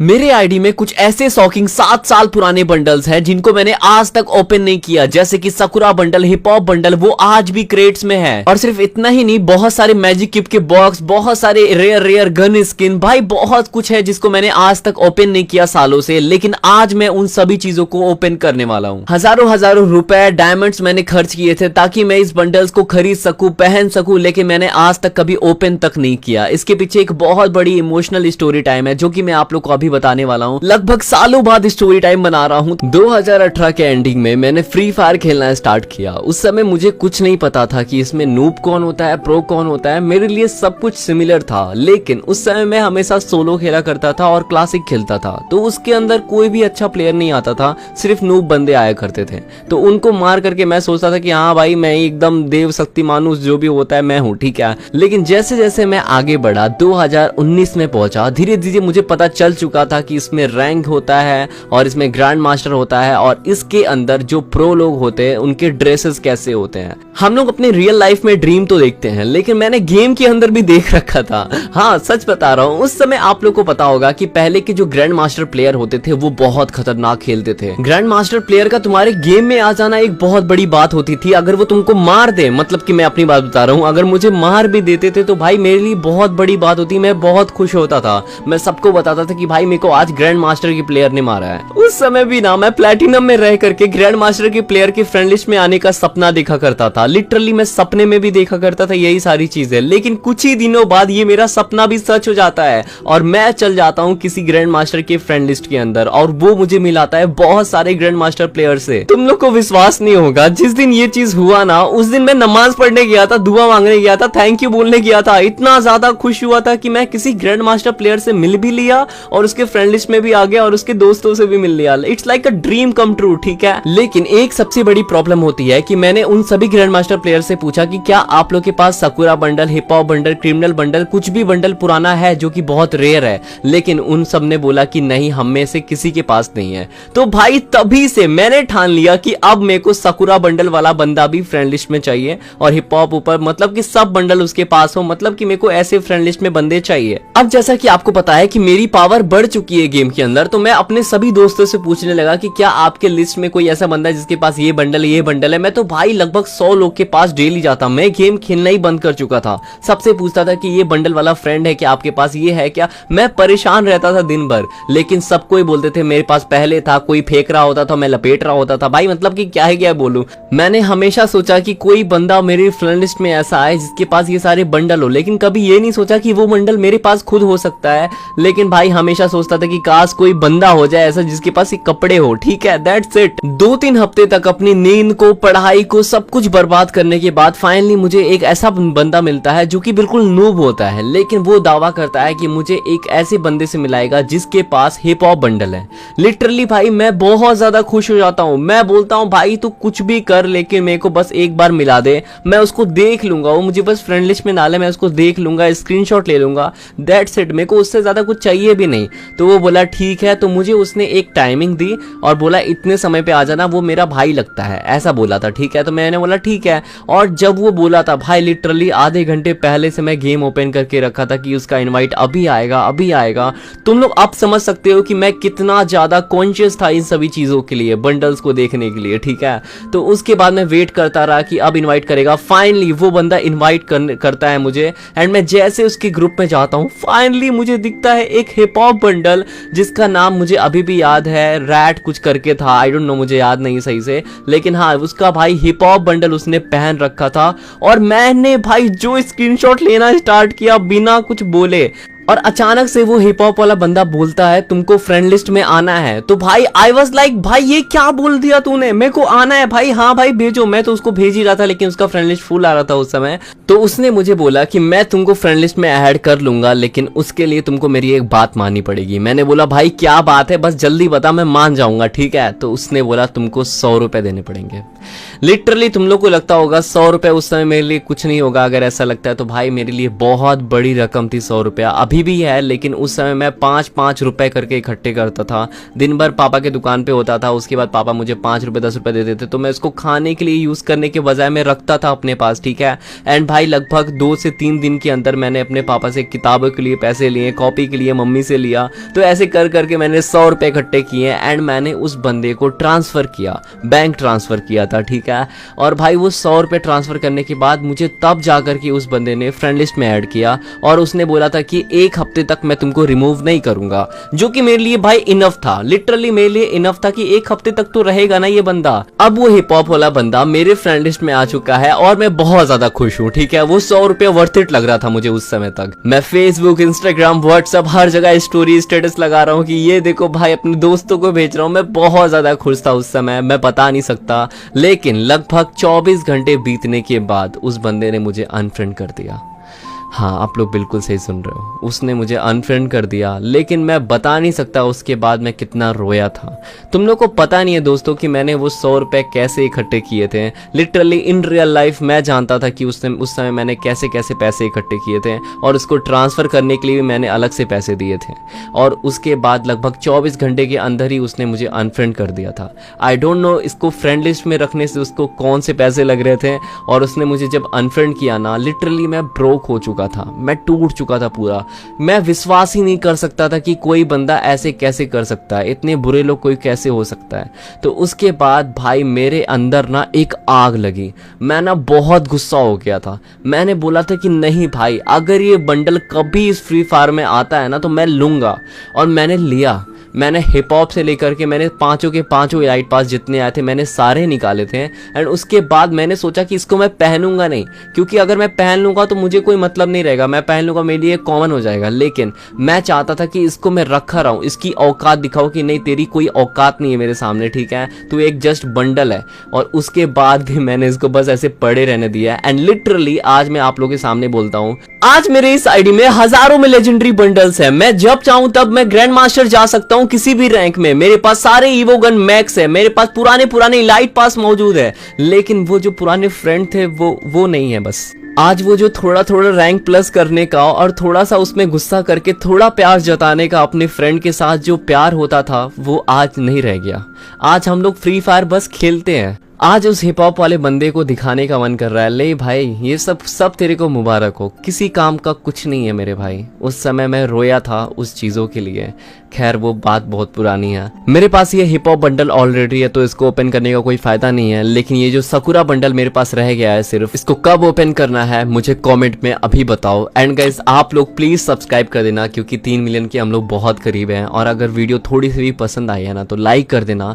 मेरे आईडी में कुछ ऐसे शॉकिंग 7 साल पुराने बंडल्स हैं जिनको मैंने आज तक ओपन नहीं किया, जैसे कि sakura bundle, hip hop bundle, वो आज भी क्रेट्स में है। और सिर्फ इतना ही नहीं, बहुत सारे मैजिक किप के बॉक्स, बहुत सारे रेयर गन स्किन, भाई बहुत कुछ है जिसको मैंने आज तक ओपन नहीं किया सालों से, लेकिन आज मैं उन सभी चीजों को ओपन करने वाला हूँ। हजारों रुपए डायमंड्स मैंने खर्च किए थे ताकि मैं इस बंडल्स को खरीद सकूं, पहन सकूं, लेकिन मैंने आज तक कभी ओपन तक नहीं किया। इसके पीछे एक बहुत बड़ी इमोशनल स्टोरी टाइम है जो कि मैं आप लोग को अभी बताने वाला हूँ। लगभग सालों बाद स्टोरी टाइम बना रहा हूँ। 2018 के एंडिंग में मैंने फ्री फायर खेलना स्टार्ट किया। उस समय मुझे कुछ नहीं पता था कि इसमें नूब कौन होता है, प्रो कौन होता है। मेरे लिए सब कुछ सिमिलर था, लेकिन उस समय मैं हमेशा सोलो खेला करता था और क्लासिक खेलता था, तो उसके अंदर कोई भी अच्छा प्लेयर नहीं आता था, सिर्फ नूब बंदे आया करते थे। तो उनको मार करके मैं सोचता था कि हाँ भाई मैं एकदम देव शक्ति मानुष जो भी होता है मैं हूँ, ठीक है। लेकिन जैसे जैसे मैं आगे बढ़ा, 2019 में पहुंचा, धीरे धीरे मुझे पता चल चुका था कि इसमें रैंक होता है और इसमें ग्रैंड मास्टर होता है, और इसके अंदर जो प्रो लोग होते हैं उनके ड्रेसेस कैसे होते हैं। हम लोग अपने रियल लाइफ में ड्रीम तो देखते हैं, लेकिन मैंने गेम के अंदर भी देख रखा था। हाँ सच बता रहा हूँ, उस समय आप लोग को पता होगा कि पहले के जो ग्रैंड मास्टर प्लेयर होते थे वो बहुत खतरनाक खेलते थे। ग्रैंड मास्टर प्लेयर का तुम्हारे गेम में आ जाना एक बहुत बड़ी बात होती थी। अगर वो तुमको मार दे, मतलब कि मैं अपनी बात बता रहा हूँ, अगर मुझे मार भी देते थे तो भाई मेरे लिए बहुत बड़ी बात होती, मैं बहुत खुश होता था। मैं सबको बताता था कि भाई मेरे को आज ग्रैंड मास्टर की प्लेयर ने मारा है। उस समय भी ना मैं प्लैटिनम में रह करके ग्रैंड मास्टर के प्लेयर के फ्रेंड लिस्ट में आने का सपना देखा करता था। लिटरली मैं सपने में भी देखा करता था यही सारी चीजें, लेकिन कुछ ही दिनों बाद ये मेरा सपना भी सच हो जाता है और मैं चल जाता हूँ किसी ग्रैंड मास्टर के फ्रेंड लिस्ट के अंदर, और वो मुझे मिलाता है बहुत सारे ग्रैंड मास्टर प्लेयर से। तुम लोग को विश्वास नहीं होगा, जिस दिन ये चीज हुआ ना, उस दिन मैं नमाज पढ़ने गया था, दुआ मांगने गया था, थैंक यू बोलने गया था। इतना ज्यादा खुश हुआ था कि मैं किसी ग्रैंड मास्टर प्लेयर से मिल भी लिया और उसके फ्रेंड लिस्ट में भी आ गया और उसके दोस्तों से भी मिल लिया। It's like a dream come true, ठीक है। लेकिन एक सबसे बड़ी प्रॉब्लम होती है कि मैंने उन सभी ग्रैंड मास्टर प्लेयर से पूछा कि क्या आप लोग के पास Sakura bundle, hip hop bundle, criminal bundle, कुछ भी बंडल पुराना है जो कि बहुत रेयर है, लेकिन उन सब ने बोला कि नहीं, हम में से किसी के पास नहीं है। तो भाई तभी से मैंने ठान लिया कि अब मेरे को सकुरा बंडल वाला बंदा भी फ्रेंड लिस्ट में चाहिए और हिप हॉप ऊपर, मतलब कि सब बंडल उसके पास हो, मतलब कि मेरे को ऐसे फ्रेंड लिस्ट में बंदे चाहिए। अब जैसा कि आपको पता है कि मेरी पावर बढ़ चुकी है गेम के अंदर, तो मैं अपने सभी दोस्तों से पूछने लगा कि क्या आपके लिस्ट में कोई ऐसा बंदा है जिसके पास ये बंडल है। मैं तो भाई लगभग 100 लोग के पास डेली जाता, मैं गेम खेलना ही बंद कर चुका था। सबसे पूछता था कि ये बंडल वाला फ्रेंड है क्या, आपके पास ये है क्या। मैं परेशान रहता था दिन भर, लेकिन सबको ही बोलते थे मेरे पास पहले था, कोई फेंक रहा होता था, मैं लपेट रहा होता था। भाई मतलब कि क्या बोलूं। मैंने हमेशा सोचा कि कोई बंदा मेरी फ्रेंड लिस्ट में ऐसा है जिसके पास ये सारे बंडल हो, लेकिन कभी ये नहीं सोचा कि वो बंडल मेरे पास खुद हो सकता है। लेकिन भाई हमेशा सोचता था कि काश कोई बंदा हो जाए ऐसा जिसके पास ये कपड़े हो, ठीक है। That's it. 2-3 हफ्ते तक अपनी नींद को, पढ़ाई को, सब कुछ बर्बाद करने के बाद फाइनली मुझे एक ऐसा बंदा मिलता है जो कि बिल्कुल नूब होता है, लेकिन वो दावा करता है कि मुझे एक ऐसे बंदे से मिलाएगा जिसके पास हिप हॉप बंडल है। लिटरली भाई मैं बहुत ज्यादा खुश हो जाता हूँ। मैं बोलता हूँ भाई तू कुछ भी कर, लेकिन मेरे को बस एक बार मिला दे, मैं उसको देख लूंगा, वो मुझे बस फ्रेंड लिस्ट में डाले, मैं उसको देख लूंगा, स्क्रीनशॉट ले लूंगा, दैट्स इट। मेरे को उससे ज्यादा कुछ चाहिए भी नहीं। तो वो बोला ठीक है, तो मुझे उसने एक टाइमिंग दी और बोला इतने समय पे आ जाना, वो मेरा भाई लगता है, ऐसा बोला था, ठीक है। तो मैंने बोला ठीक है, और जब वो बोला था भाई लिटरली आधे घंटे पहले से मैं गेम ओपन करके रखा था कि उसका इनवाइट अभी आएगा। तुम लोग आप समझ सकते हो कि मैं कितना ज्यादा कॉन्शियस था इन सभी चीजों के लिए, बंडल्स को देखने के लिए, ठीक है। तो उसके बाद मैं वेट करता रहा कि अब इनवाइट करेगा। फाइनली वो बंदा इनवाइट करता है मुझे, एंड मैं जैसे उसके ग्रुप में जाता हूँ, फाइनली मुझे दिखता है एक हिप हॉप बंडल जिसका नाम मुझे अभी भी याद है, रैट कुछ करके था, आई डोंट नो, मुझे याद नहीं सही से, लेकिन हाँ उसका भाई हिप हॉप बंडल उसने पहन रखा था। और मैंने भाई जो स्क्रीनशॉट लेना स्टार्ट किया बिना कुछ बोले, और अचानक से वो हिप हॉप वाला बंदा बोलता है तुमको फ्रेंड लिस्ट में आना है। तो भाई आई वाज लाइक भाई ये क्या बोल दिया तूने, मेरे को आना है भाई, हाँ भाई भेजो। मैं तो उसको भेज ही रहा था, लेकिन उसका फ्रेंड लिस्ट फुल आ रहा था उस समय। तो उसने मुझे बोला कि मैं तुमको फ्रेंड लिस्ट में ऐड कर लूंगा, लेकिन उसके लिए तुमको मेरी एक बात माननी पड़ेगी। मैंने बोला भाई क्या बात है, बस जल्दी बता, मैं मान जाऊंगा, ठीक है। तो उसने बोला तुमको 100 रुपए देने पड़ेंगे। लिटरली तुम लोग को लगता होगा 100 रुपए उस समय मेरे लिए कुछ नहीं होगा, अगर ऐसा लगता है तो भाई मेरे लिए बहुत बड़ी रकम थी 100 रुपया। अभी अभी भी है, लेकिन उस समय मैं 5-5 रुपए करके इकट्ठे करता था। दिन भर पापा के दुकान पे होता था, उसके बाद पापा मुझे 5 रुपए 10 रुपए दे देते, तो मैं इसको खाने के लिए यूज करने के बजाय मैं रखता था अपने पास, ठीक है। एंड भाई लगभग 2 से 3 दिन के अंदर मैंने अपने पापा से किताबों के लिए पैसे लिए, कॉपी के लिए मम्मी से लिया, तो ऐसे कर करके मैंने 100 रुपए इकट्ठे किए एंड मैंने उस बंदे को ट्रांसफर किया, बैंक ट्रांसफर किया था, ठीक है। और भाई वो 100 रुपए ट्रांसफर करने के बाद मुझे तब जाकर के उस बंदे ने फ्रेंड लिस्ट में ऐड किया और उसने बोला था कि 1 हफ्ते तक मैं तुमको रिमूव नहीं करूंगा, जो कि मेरे लिए भाई इनफ था, लिटरली मेरे लिए इनफ था कि 1 हफ्ते तक तो रहेगा ना ये बंदा। अब वो हिप हॉप वाला बंदा मेरे फ्रेंड लिस्ट में आ चुका है और मैं बहुत ज्यादा खुश हूँ, ठीक है। वो 100 रुपए वर्थ इट लग रहा था मुझे उस समय तक। मैं फेसबुक, इंस्टाग्राम, व्हाट्सएप हर जगह स्टोरी स्टेटस लगा रहा हूँ कि ये देखो भाई अपने दोस्तों को भेज रहा हूँ। मैं बहुत ज्यादा खुश था उस समय, मैं बता नहीं सकता। लेकिन लगभग 24 घंटे बीतने के बाद उस बंदे ने मुझे अनफ्रेंड कर दिया। हाँ, आप लोग बिल्कुल सही सुन रहे हो, उसने मुझे अनफ्रेंड कर दिया। लेकिन मैं बता नहीं सकता उसके बाद मैं कितना रोया था। तुम लोग को पता नहीं है दोस्तों कि मैंने वो 100 रुपए कैसे इकट्ठे किए थे। लिटरली इन रियल लाइफ मैं जानता था कि उस समय मैंने कैसे कैसे पैसे इकट्ठे किए थे और उसको ट्रांसफर करने के लिए भी मैंने अलग से पैसे दिए थे। और उसके बाद लगभग 24 घंटे के अंदर ही उसने मुझे अनफ्रेंड कर दिया था। आई डोंट नो इसको फ्रेंड लिस्ट में रखने से उसको कौन से पैसे लग रहे थे। और उसने मुझे जब अनफ्रेंड किया ना, लिटरली मैं ब्रोक हो चुका था, मैं टूट चुका था पूरा। मैं विश्वास ही नहीं कर सकता था कि कोई बंदा ऐसे कैसे कर सकता है, इतने बुरे लोग कोई कैसे हो सकता है। तो उसके बाद भाई मेरे अंदर ना एक आग लगी, मैं ना बहुत गुस्सा हो गया था। मैंने बोला था कि नहीं भाई, अगर ये बंडल कभी इस फ्री फायर में आता है ना तो मैं लूंगा। और मैंने लिया। मैंने हिप हॉप से लेकर के मैंने पांचों के पांचों एलाइट पास जितने आए थे मैंने सारे निकाले थे। एंड उसके बाद मैंने सोचा कि इसको मैं पहनूंगा नहीं, क्योंकि अगर मैं पहन लूंगा तो मुझे कोई मतलब नहीं रहेगा, मैं पहन लूंगा मेरे लिए कॉमन हो जाएगा। लेकिन मैं चाहता था कि इसको मैं रखा रहूं, इसकी औकात दिखाओ कि नहीं तेरी कोई औकात नहीं है मेरे सामने, ठीक है, तू एक जस्ट बंडल है। और उसके बाद भी मैंने इसको बस ऐसे पड़े रहने दिया। एंड लिटरली आज मैं आप लोगों के सामने बोलता हूँ, आज मेरे इस आईडी में हजारों में लेजेंडरी बंडल्स है। मैं जब चाहूं तब मैं ग्रैंड मास्टर जा सकता हूं किसी भी रैंक में। मेरे पास सारे ईवो गन मैक्स है, मेरे पास पुराने इलाइट पास मौजूद है। लेकिन वो जो पुराने फ्रेंड थे वो नहीं है। बस आज वो जो थोड़ा रैंक प्लस करने का और थोड़ा सा उसमें गुस्सा करके थोड़ा प्यार जताने का अपने फ्रेंड के साथ जो प्यार होता था वो आज नहीं रह गया। आज हम लोग फ्री फायर बस खेलते हैं। आज उस हिप हॉप वाले बंदे को दिखाने का मन कर रहा है, ले भाई ये सब तेरे को मुबारक हो, किसी काम का कुछ नहीं है मेरे भाई। उस समय मैं रोया था उस चीजों के लिए। खैर वो बात बहुत पुरानी है। मेरे पास ये हिप हॉप बंडल ऑलरेडी है तो इसको ओपन करने का कोई फायदा नहीं है। लेकिन ये जो सकुरा बंडल मेरे पास रह गया है, सिर्फ इसको कब ओपन करना है मुझे कॉमेंट में अभी बताओ। एंड गाइस आप लोग प्लीज सब्सक्राइब कर देना, क्योंकि 3 मिलियन के हम लोग बहुत करीब हैं। और अगर वीडियो थोड़ी सी भी पसंद आई है ना तो लाइक कर देना।